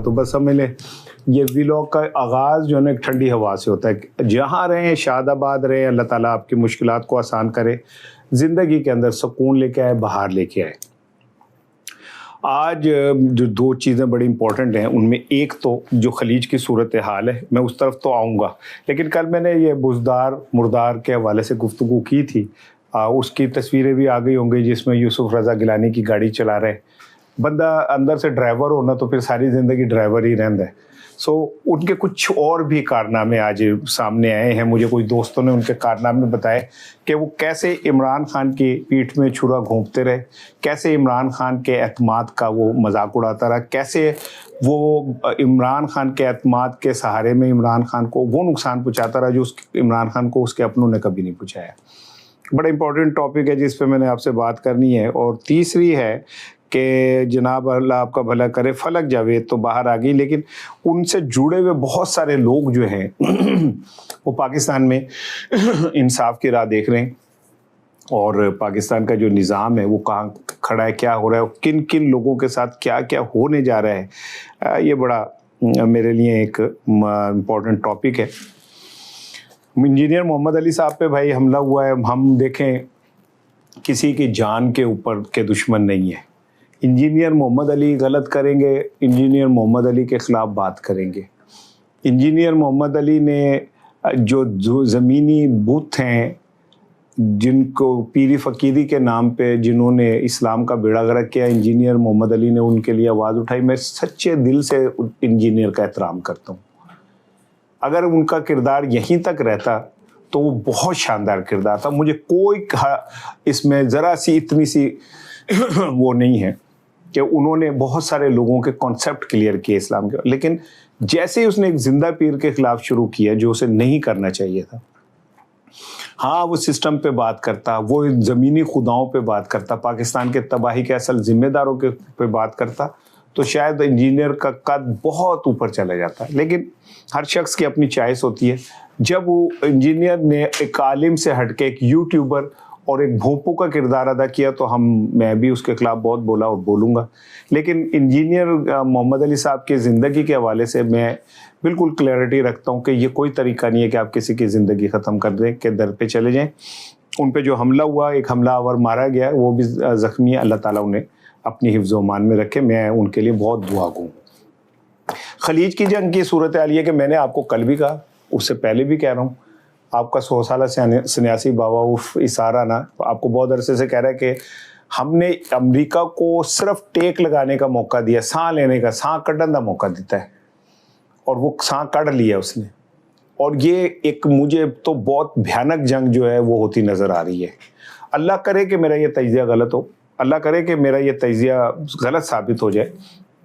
تو بس سمجھ لیں یہ ولاگ کا آغاز جو ہے نا ایک ٹھنڈی ہوا سے ہوتا ہے. جہاں رہیں شاد آباد رہیں, اللہ تعالیٰ آپ کی مشکلات کو آسان کرے, زندگی کے اندر سکون لے کے آئے, باہر لے کے آئے. آج جو دو چیزیں بڑی امپورٹنٹ ہیں ان میں ایک تو جو خلیج کی صورتحال ہے, میں اس طرف تو آؤں گا, لیکن کل میں نے یہ بزدار مردار کے حوالے سے گفتگو کی تھی, اس کی تصویریں بھی آ گئی ہوں گی جس میں یوسف رضا گیلانی کی گاڑی چلا رہے. بندہ اندر سے ڈرائیور ہونا تو پھر ساری زندگی ڈرائیور ہی رہتا ہے. سو ان کے کچھ اور بھی کارنامے آج سامنے آئے ہیں. مجھے کوئی دوستوں نے ان کے کارنامے بتائے کہ وہ کیسے عمران خان کی پیٹھ میں چھرا گھونپتے رہے, کیسے عمران خان کے اعتماد کا وہ مذاق اڑاتا رہا, کیسے وہ عمران خان کے اعتماد کے سہارے میں عمران خان کو وہ نقصان پہنچاتا رہا جو عمران خان کو اس کے اپنوں نے کبھی نہیں پہنچایا. بڑا امپورٹنٹ ٹاپک ہے جس پہ میں نے آپ سے بات کرنی ہے. اور تیسری ہے کہ جناب اللہ آپ کا بھلا کرے, فلک جاوید تو باہر آ گئی, لیکن ان سے جڑے ہوئے بہت سارے لوگ جو ہیں وہ پاکستان میں انصاف کی راہ دیکھ رہے ہیں, اور پاکستان کا جو نظام ہے وہ کہاں کھڑا ہے, کیا ہو رہا ہے, کن کن لوگوں کے ساتھ کیا کیا ہونے جا رہا ہے. یہ بڑا میرے لیے ایک امپورٹنٹ ٹاپک ہے. انجینئر محمد علی صاحب پہ بھائی حملہ ہوا ہے. ہم دیکھیں کسی کی جان کے اوپر کے دشمن نہیں ہے. انجینئر محمد علی غلط کریں گے, انجینئر محمد علی کے خلاف بات کریں گے. انجینئر محمد علی نے جو زمینی بت ہیں جن کو پیری فقیری کے نام پہ جنہوں نے اسلام کا بیڑا غرق کیا, انجینئر محمد علی نے ان کے لیے آواز اٹھائی. میں سچے دل سے انجینئر کا احترام کرتا ہوں. اگر ان کا کردار یہیں تک رہتا تو وہ بہت شاندار کردار تھا. مجھے کوئی اس میں ذرا سی اتنی سی وہ نہیں ہے کہ انہوں نے بہت سارے لوگوں کے کانسیپٹ کلیئر کیے اسلام کے, لیکن جیسے ہی اس نے ایک زندہ پیر کے خلاف شروع کیا جو اسے نہیں کرنا چاہیے تھا. ہاں وہ سسٹم پہ بات کرتا, وہ زمینی خداؤں پہ بات کرتا, پاکستان کے تباہی کے اصل ذمہ داروں کے پہ بات کرتا تو شاید انجینئر کا قد بہت اوپر چلا جاتا. لیکن ہر شخص کی اپنی چوائس ہوتی ہے. جب وہ انجینئر نے ایک عالم سے ہٹ کے ایک یوٹیوبر اور ایک بھونپو کا کردار ادا کیا تو میں بھی اس کے خلاف بہت بولا اور بولوں گا. لیکن انجینئر محمد علی صاحب کی زندگی کے حوالے سے میں بالکل کلیئرٹی رکھتا ہوں کہ یہ کوئی طریقہ نہیں ہے کہ آپ کسی کی زندگی ختم کر دیں, کہ در پہ چلے جائیں. ان پہ جو حملہ ہوا, ایک حملہ آور مارا گیا, وہ بھی زخمی ہے. اللہ تعالیٰ انہیں اپنی حفظ و امان میں رکھے. میں ان کے لیے بہت دعا گوں. خلیج کی جنگ کی صورتحال یہ کہ میں نے آپ کو کل بھی کہا, اس سے پہلے بھی کہہ رہا ہوں, آپ کا 100 سالہ سنیاسی بابا اشارہ نا آپ کو بہت عرصے سے کہہ رہا ہے کہ ہم نے امریکہ کو صرف ٹیک لگانے کا موقع دیا, سانس لینے کا, سانس کڈن کا موقع دیتا ہے, اور وہ سانس کڑ لیا اس نے. اور یہ ایک مجھے تو بہت بھیانک جنگ جو ہے وہ ہوتی نظر آ رہی ہے. اللہ کرے کہ میرا یہ تجزیہ غلط ہو, اللہ کرے کہ میرا یہ تجزیہ غلط ثابت ہو جائے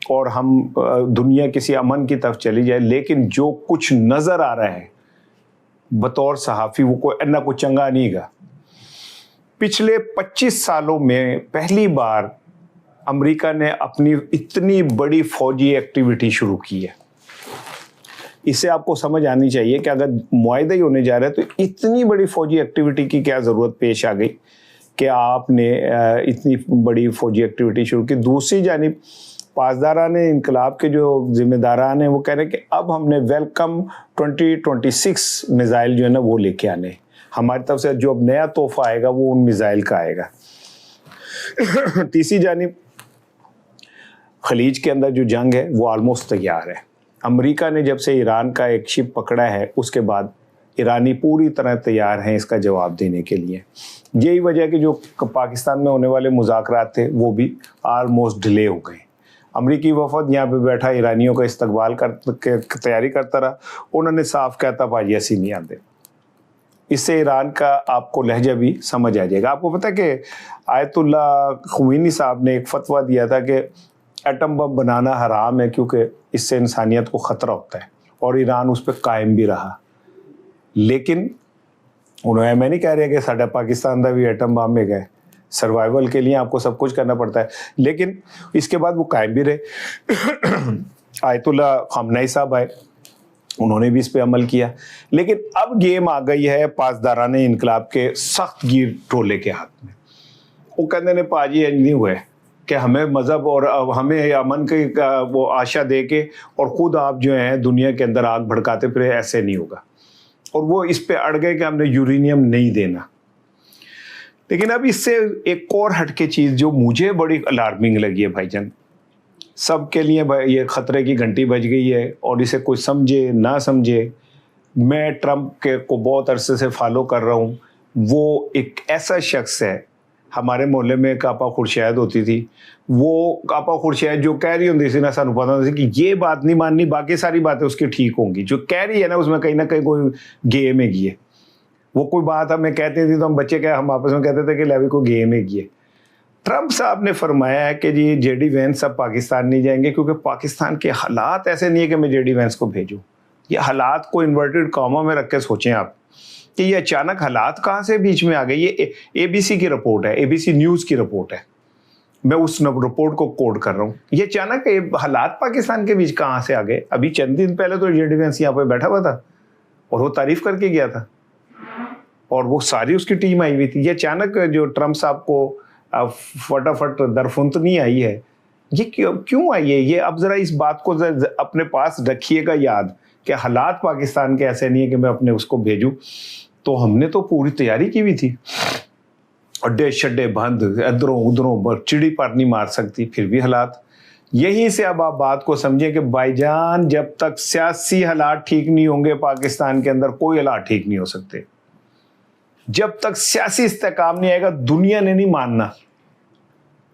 اور ہم دنیا کسی امن کی طرف چلی جائے. لیکن جو کچھ نظر آ رہا ہے بطور صحافی وہ کوئی نہ کوئی چنگا نہیں گا. پچھلے 25 سالوں میں پہلی بار امریکہ نے اپنی اتنی بڑی فوجی ایکٹیویٹی شروع کی ہے. اس سے آپ کو سمجھ آنی چاہیے کہ اگر معاہدہ ہی ہونے جا رہا ہے تو اتنی بڑی فوجی ایکٹیویٹی کی کیا ضرورت پیش آ گئی کہ آپ نے اتنی بڑی فوجی ایکٹیویٹی شروع کی. دوسری جانب پاسداران انقلاب کے جو ذمہ داران ہیں وہ کہہ رہے ہیں کہ اب ہم نے ویلکم 2026 میزائل جو ہے نا وہ لے کے آنے. ہماری طرف سے جو اب نیا تحفہ آئے گا وہ ان میزائل کا آئے گا. تیسری جانب خلیج کے اندر جو جنگ ہے وہ آلموسٹ تیار ہے. امریکہ نے جب سے ایران کا ایک شپ پکڑا ہے اس کے بعد ایرانی پوری طرح تیار ہیں اس کا جواب دینے کے لیے. یہی وجہ ہے کہ جو پاکستان میں ہونے والے مذاکرات تھے وہ بھی آلموسٹ ڈیلے ہو گئے. امریکی وفد یہاں پہ بیٹھا ایرانیوں کا استقبال تیاری کرتا رہا. انہوں نے صاف کہتا بھائی ایسی نہیں آتے. اس سے ایران کا آپ کو لہجہ بھی سمجھ آ جائے گا. آپ کو پتہ ہے کہ آیت اللہ خمینی صاحب نے ایک فتویٰ دیا تھا کہ ایٹم بم بنانا حرام ہے کیونکہ اس سے انسانیت کو خطرہ ہوتا ہے, اور ایران اس پہ قائم بھی رہا. لیکن انہوں میں نہیں کہہ رہے کہ ساڈا پاکستان دا بھی ایٹم بم ہے گئے, سروائیول کے لیے آپ کو سب کچھ کرنا پڑتا ہے. لیکن اس کے بعد وہ قائم بھی رہے. آیت اللہ خامنئی صاحب آئے, انہوں نے بھی اس پہ عمل کیا. لیکن اب گیم آ گئی ہے پاسداران انقلاب کے سخت گیر ٹولے کے ہاتھ میں. وہ کہتے ہیں پاجی انج نہیں ہوئے, کہ ہمیں مذہب اور ہمیں امن کی وہ آشا دے کے اور خود آپ جو ہیں دنیا کے اندر آگ بھڑکاتے پھرے، ایسے نہیں ہوگا. اور وہ اس پہ اڑ گئے کہ ہم نے یورینیم نہیں دینا. لیکن اب اس سے ایک اور ہٹ کے چیز جو مجھے بڑی الارمنگ لگی ہے بھائی جان، سب کے لیے یہ خطرے کی گھنٹی بج گئی ہے، اور اسے کوئی سمجھے نہ سمجھے. میں ٹرمپ کے کو بہت عرصے سے فالو کر رہا ہوں. وہ ایک ایسا شخص ہے، ہمارے محلے میں ایک آپا خورشید ہوتی تھی، وہ آپا خورشید جو کہہ رہی ہوتی تھی نا، سانو پتا ہوتا کہ یہ بات نہیں ماننی، باقی ساری باتیں اس کی ٹھیک ہوں گی. جو کہہ رہی ہے نا اس میں کہیں نہ کہیں کوئی گیم ہے گی ہے. وہ کوئی بات ہمیں کہتے تھی تو ہم بچے ہم آپس میں کہتے تھے کہ لیوی کو گیم ہے گی ہے. ٹرمپ صاحب نے فرمایا ہے کہ جی جے ڈی وینس اب پاکستان نہیں جائیں گے، کیونکہ پاکستان کے حالات ایسے نہیں ہے کہ میں جے ڈی وینس کو بھیجوں. یہ حالات کو انورٹڈ کاما میں رکھ کے سوچیں آپ کہ یہ اچانک حالات کہاں سے بیچ میں آ گئے. یہ اے بی سی کی رپورٹ ہے، اے بی سی نیوز کی رپورٹ ہے، میں اس رپورٹ کو کوٹ کر رہا ہوں. یہ اچانک حالات پاکستان کے بیچ کہاں سے آ گئے. ابھی چند دن پہلے تو جے ڈی وینس یہاں پہ بیٹھا ہوا تھا اور وہ تعریف کر کے گیا تھا، اور وہ ساری اس کی ٹیم آئی ہوئی تھی. یہ اچانک جو ٹرمپ صاحب کو فٹافٹ درفنت نہیں آئی ہے، یہ کیوں آئی ہے؟ یہ اب ذرا اس بات کو اپنے پاس رکھیے گا یاد کہ حالات پاکستان کے ایسے نہیں ہے کہ میں اپنے اس کو بھیجوں. تو ہم نے تو پوری تیاری کی ہوئی تھی، اڈے شڈے بند، ادھروں ادھروں، چڑی پر نہیں مار سکتی، پھر بھی حالات. یہیں سے اب آپ بات کو سمجھیں کہ بھائی جان جب تک سیاسی حالات ٹھیک نہیں ہوں گے پاکستان کے اندر کوئی حالات ٹھیک نہیں ہو سکتے. جب تک سیاسی استحکام نہیں آئے گا دنیا نے نہیں ماننا.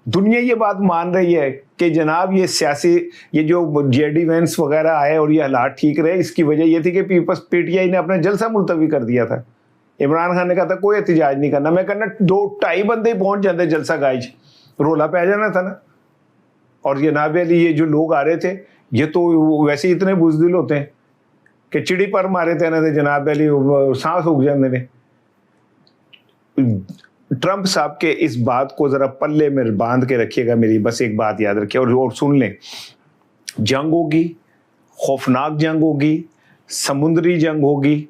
دنیا یہ بات مان رہی ہے کہ جناب یہ سیاسی، یہ جو جے ڈی وینس وغیرہ آئے اور یہ حالات ٹھیک رہے، اس کی وجہ یہ تھی کہ پی ٹی آئی نے اپنا جلسہ ملتوی کر دیا تھا. عمران خان نے کہا تھا کوئی احتجاج نہیں کرنا. میں کہنا 2-2.5 بندے پہنچ جاتے جلسہ گائج، رولا پہ جانا تھا نا. اور جناب علی یہ جو لوگ آ رہے تھے یہ تو ویسے اتنے بزدل ہوتے ہیں کہ چڑی پر مارے تھے نا، جناب علی سانس اگ جاندے نے. ٹرمپ صاحب کے اس بات کو ذرا پلے میں باندھ کے رکھیے گا. میری بس ایک بات یاد رکھیے اور سن لیں، جنگ ہوگی، خوفناک جنگ ہوگی، سمندری جنگ ہوگی،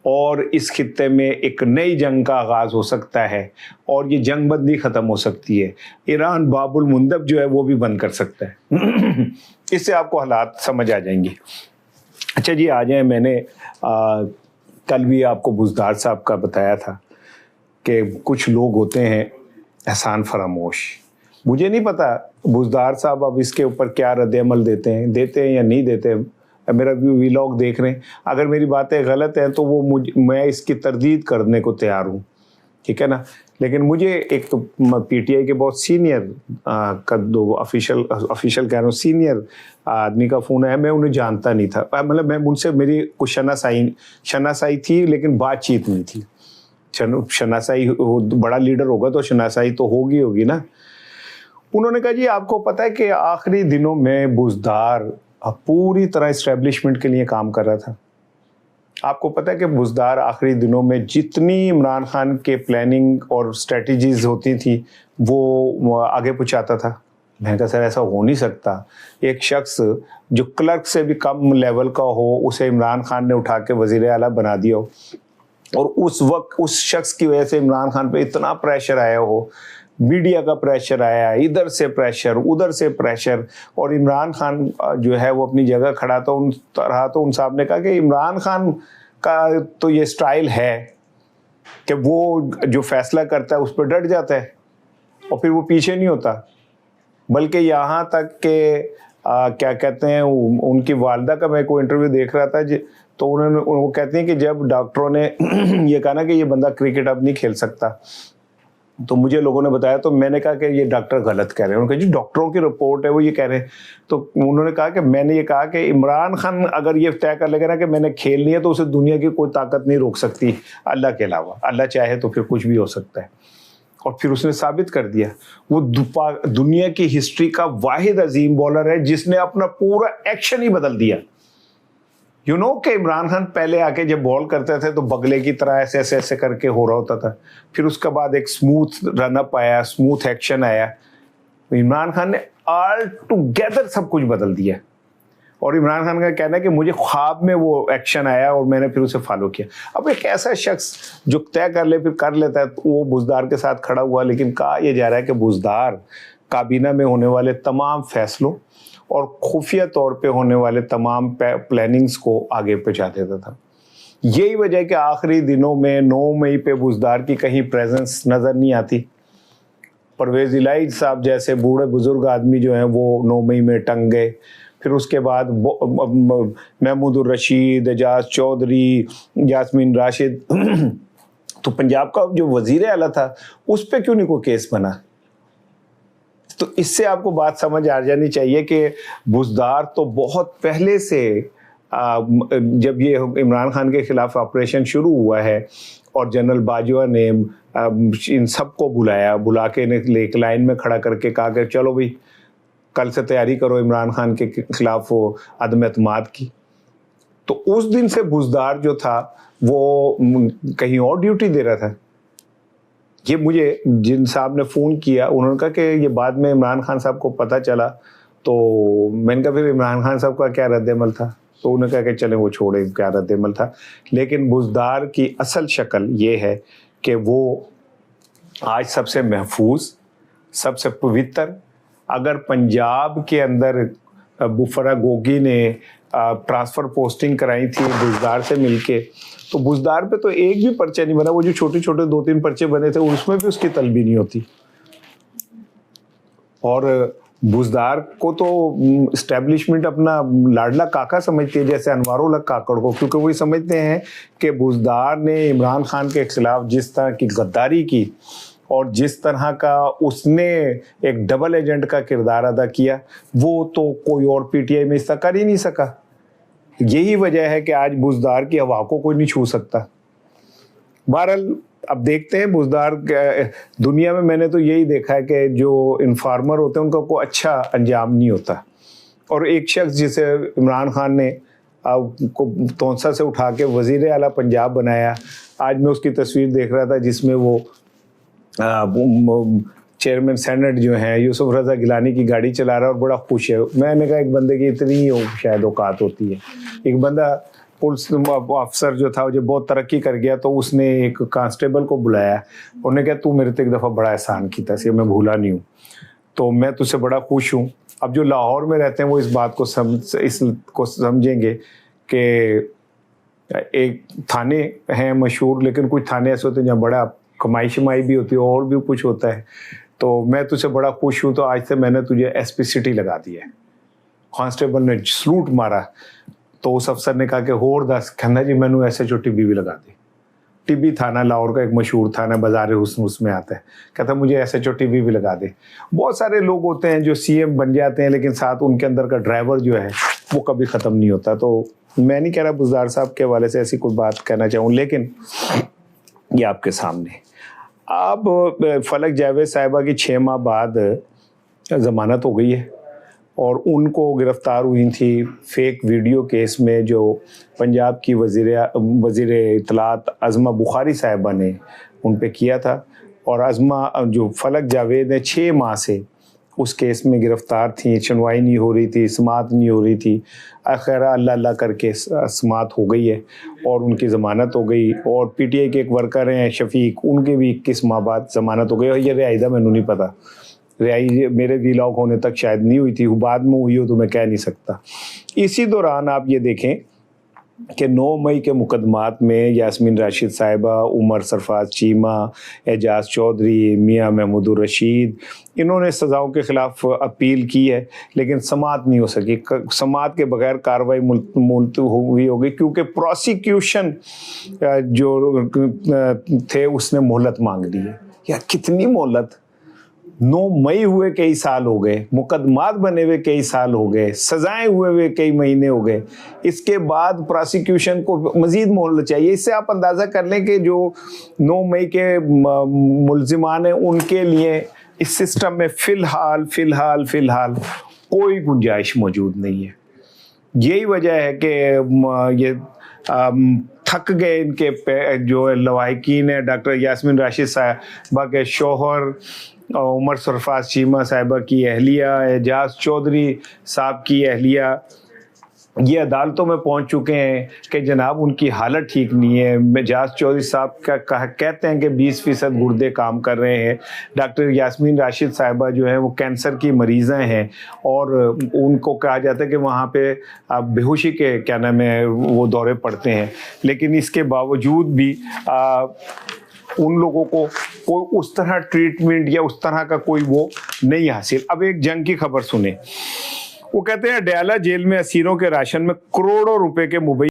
اور اس خطے میں ایک نئی جنگ کا آغاز ہو سکتا ہے، اور یہ جنگ بندی ختم ہو سکتی ہے. ایران باب المندب جو ہے وہ بھی بند کر سکتا ہے. اس سے آپ کو حالات سمجھ آ جائیں گے. اچھا جی آ جائیں. میں نے کل بھی آپ کو بزدار صاحب کا بتایا تھا کہ کچھ لوگ ہوتے ہیں احسان فراموش. مجھے نہیں پتا بزدار صاحب اب اس کے اوپر کیا رد عمل دیتے ہیں یا نہیں دیتے. میرا ویلاگ دیکھ رہے ہیں، اگر میری باتیں غلط ہیں تو وہ میں اس کی تردید کرنے کو تیار ہوں، ٹھیک ہے نا. لیکن مجھے ایک تو پی ٹی آئی کے بہت سینئر آفیشیل کہہ رہا ہوں، سینئر آدمی کا فون ہے. میں انہیں جانتا نہیں تھا، مطلب میں ان سے میری کچھ شناسائی تھی لیکن بات چیت نہیں تھی. شناسائی بڑا لیڈر ہوگا تو شناسائی تو ہوگی نا. انہوں نے کہا جی آپ کو پتہ ہے کہ آخری دنوں میں بزدار پوری طرح اسٹیبلشمنٹ کے لیے کام کر رہا تھا. آپ کو پتہ ہے کہ بزدار آخری دنوں میں جتنی عمران خان کے پلاننگ اور اسٹریٹجیز ہوتی تھی وہ آگے پہنچاتا تھا. میں نے کہا سر ایسا ہو نہیں سکتا. ایک شخص جو کلرک سے بھی کم لیول کا ہو اسے عمران خان نے اٹھا کے وزیر اعلیٰ بنا دیا ہو، اور اس وقت اس شخص کی وجہ سے عمران خان پہ اتنا پریشر آیا ہو، میڈیا کا پریشر آیا، ادھر سے پریشر ادھر سے پریشر، اور عمران خان جو ہے وہ اپنی جگہ کھڑا تھا. تو ان صاحب نے کہا کہ عمران خان کا تو یہ سٹائل ہے کہ وہ جو فیصلہ کرتا ہے اس پہ ڈٹ جاتا ہے اور پھر وہ پیچھے نہیں ہوتا. بلکہ یہاں تک کہ کیا کہتے ہیں، ان کی والدہ کا میں کوئی انٹرویو دیکھ رہا تھا تو وہ کہتے ہیں کہ جب ڈاکٹروں نے یہ کہا نا کہ یہ بندہ کرکٹ اب نہیں کھیل سکتا تو مجھے لوگوں نے بتایا تو میں نے کہا کہ یہ ڈاکٹر غلط کہہ رہے ہیں. انہوں نے کہا جی ڈاکٹروں کی رپورٹ ہے وہ یہ کہہ رہے ہیں. تو انہوں نے کہا کہ میں نے یہ کہا کہ عمران خان اگر یہ طے کر لے گا نا کہ میں نے کھیلنی ہے تو اسے دنیا کی کوئی طاقت نہیں روک سکتی اللہ کے علاوہ. اللہ چاہے تو پھر کچھ بھی ہو سکتا ہے. اور پھر اس نے ثابت کر دیا وہ دنیا کی ہسٹری کا واحد عظیم بالر ہے جس نے اپنا پورا ایکشن ہی بدل دیا. کہ عمران خان پہلے آ کے جب بال کرتے تھے تو بگلے کی طرح ایسے ایسے ایسے کر کے ہو رہا ہوتا تھا. پھر اس کے بعد ایک سموتھ رن اپ آیا، سموتھ ایکشن آیا. عمران خان نے آل ٹوگیدر سب کچھ بدل دیا. اور عمران خان کا کہنا ہے کہ مجھے خواب میں وہ ایکشن آیا اور میں نے پھر اسے فالو کیا. اب ایک ایسا شخص جو طے کر لے پھر کر لیتا ہے وہ بزدار کے ساتھ کھڑا ہوا. لیکن کہا یہ جا رہا ہے کہ بزدار کابینہ میں ہونے والے تمام فیصلوں اور خفیہ طور پہ ہونے والے تمام پلاننگز کو آگے پہنچا دیتا تھا. یہی وجہ ہے کہ آخری دنوں میں 9 مئی پہ بزدار کی کہیں پریزنس نظر نہیں آتی. پرویز الہی صاحب جیسے بوڑھے بزرگ آدمی جو ہیں وہ 9 مئی میں ٹنگ گئے. پھر اس کے بعد محمود الرشید، اعجاز چودھری، یاسمین راشد. تو پنجاب کا جو وزیر اعلیٰ تھا اس پہ کیوں نہیں کوئی کیس بنا؟ تو اس سے آپ کو بات سمجھ آ جانی چاہیے کہ بزدار تو بہت پہلے سے جب یہ عمران خان کے خلاف آپریشن شروع ہوا ہے اور جنرل باجوہ نے ان سب کو بلا کے ایک لائن میں کھڑا کر کے کہا کہ چلو بھائی کل سے تیاری کرو عمران خان کے خلاف وہ عدم اعتماد کی. تو اس دن سے بزدار جو تھا وہ کہیں اور ڈیوٹی دے رہا تھا. یہ مجھے جن صاحب نے فون کیا انہوں نے کہا کہ یہ بعد میں عمران خان صاحب کو پتہ چلا. تو میں نے کہا پھر عمران خان صاحب کا کیا رد عمل تھا؟ تو انہوں نے کہا کہ چلیں وہ چھوڑیں کیا رد عمل تھا. لیکن بزدار کی اصل شکل یہ ہے کہ وہ آج سب سے محفوظ، سب سے پوتر. اگر پنجاب کے اندر بفرا گوگی نے ٹرانسفر پوسٹنگ کرائی تھی بزدار سے مل کے، تو بزدار پہ تو ایک بھی پرچہ نہیں بنا. وہ جو چھوٹے چھوٹے 2-3 پرچے بنے تھے اس میں بھی اس کی طلبی نہیں ہوتی. اور بزدار کو تو اسٹیبلشمنٹ اپنا لاڈلا کاکا سمجھتی ہے، جیسے انوار الحق کاکڑ کو، کیونکہ وہی سمجھتے ہیں کہ بزدار نے عمران خان کے خلاف جس طرح کی غداری کی اور جس طرح کا اس نے ایک ڈبل ایجنٹ کا کردار ادا کیا، وہ تو کوئی اور پی ٹی آئی میں اس طرح کر ہی نہیں سکا. یہی وجہ ہے کہ آج بزدار کی ہوا کو کوئی نہیں چھو سکتا. بہرحال اب دیکھتے ہیں بزدار دنیا میں نے تو یہی دیکھا ہے کہ جو انفارمر ہوتے ہیں ان کا کوئی اچھا انجام نہیں ہوتا. اور ایک شخص جسے عمران خان نے تونسا سے اٹھا کے وزیر اعلیٰ پنجاب بنایا، آج میں اس کی تصویر دیکھ رہا تھا جس میں وہ چیئرمین سینٹ جو ہیں یوسف رضا گیلانی کی گاڑی چلا رہا ہے اور بڑا خوش ہے. میں نے کہا ایک بندے کی اتنی شاید اوقات ہوتی ہے. ایک بندہ پولیس افسر جو تھا جو بہت ترقی کر گیا تو اس نے ایک کانسٹیبل کو بلایا. انہوں نے کہا تو میرے تو ایک دفعہ بڑا احسان کیا تھا، میں بھولا نہیں ہوں، تو میں تجھ سے بڑا خوش ہوں. اب جو لاہور میں رہتے ہیں وہ اس بات کو سمجھیں گے کہ ایک تھانے ہیں مشہور، لیکن کچھ تھانے ایسے ہوتے ہیں جہاں بڑا کمائی شمائی بھی ہوتی ہے اور بھی کچھ ہوتا ہے. تو میں تجھ سے بڑا خوش ہوں، تو آج سے میں نے تجھے ایس پی سٹی لگا دی ہے. کانسٹیبل نے سلوٹ مارا تو اس افسر نے کہا کہ ہور دس، کہنا جی میں نے S H O T B بھی لگا دی. ٹی بی تھانہ لاہور کا ایک مشہور تھانہ بازار حسن اس میں آتا ہے. کہتا مجھے S H O T B بھی لگا دے. بہت سارے لوگ ہوتے ہیں جو سی ایم بن جاتے ہیں لیکن ساتھ ان کے اندر کا ڈرائیور جو ہے وہ کبھی ختم نہیں ہوتا. تو میں نہیں کہہ رہا بزدار صاحب کے حوالے سے ایسی کوئی بات کہنا چاہوں، لیکن یہ آپ کے سامنے. اب فلک جاوید صاحبہ کی 6 ماہ بعد ضمانت ہو گئی ہے اور ان کو گرفتار ہوئی تھی فیک ویڈیو کیس میں جو پنجاب کی وزیر اطلاعات عظمہ بخاری صاحبہ نے ان پہ کیا تھا. اور عظمہ جو فلک جاوید نے 6 ماہ سے اس کیس میں گرفتار تھیں، سنوائی نہیں ہو رہی تھی، سماعت نہیں ہو رہی تھی. آخر اللہ اللہ کر کے سماعت ہو گئی ہے اور ان کی ضمانت ہو گئی. اور پی ٹی آئی کے ایک ورکر ہیں شفیق، ان کی بھی 21 ماہ بعد ضمانت ہو گئی. اور یہ رہائی دا میں نے نہیں پتا، رہائی میرے وی لاگ ہونے تک شاید نہیں ہوئی تھی، بعد میں ہوئی ہو تو میں کہہ نہیں سکتا. اسی دوران آپ یہ دیکھیں کہ 9 مئی کے مقدمات میں یاسمین راشد صاحبہ، عمر سرفراز چیمہ، اعجاز چودھری، میاں محمود الرشید، انہوں نے سزاؤں کے خلاف اپیل کی ہے لیکن سماعت نہیں ہو سکی. سماعت کے بغیر کارروائی ملتوی ہو گئی کیونکہ پروسیکیوشن جو تھے اس نے مہلت مانگ لی ہے. یار کتنی مہلت! 9 مئی ہوئے کئی سال ہو گئے، مقدمات بنے ہوئے کئی سال ہو گئے، سزائیں ہوئے کئی مہینے ہو گئے. اس کے بعد پروسیکیوشن کو مزید مہلت چاہیے. اس سے آپ اندازہ کر لیں کہ جو 9 مئی کے ملزمان ہیں ان کے لیے اس سسٹم میں فی الحال کوئی گنجائش موجود نہیں ہے. یہی وجہ ہے کہ یہ تھک گئے ان کے جو لواحقین ہیں. ڈاکٹر یاسمین راشد صاحبہ کے شوہر، عمر سرفراز چیمہ صاحبہ کی اہلیہ، اعجاز چودھری صاحب کی اہلیہ، یہ عدالتوں میں پہنچ چکے ہیں کہ جناب ان کی حالت ٹھیک نہیں ہے. مجاز چودھری صاحب کا کہتے ہیں کہ 20% گردے کام کر رہے ہیں. ڈاکٹر یاسمین راشد صاحبہ جو ہیں وہ کینسر کی مریضیں ہیں اور ان کو کہا جاتا ہے کہ وہاں پہ بے ہوشی کے کیا نام ہے وہ دورے پڑتے ہیں. لیکن اس کے باوجود بھی ان لوگوں کو کوئی اس طرح ٹریٹمنٹ یا اس طرح کا کوئی وہ نہیں حاصل. اب ایک جنگ کی خبر سنیں. وہ کہتے ہیں ڈیالہ جیل میں اسیروں کے راشن میں کروڑوں روپے کے مبینہ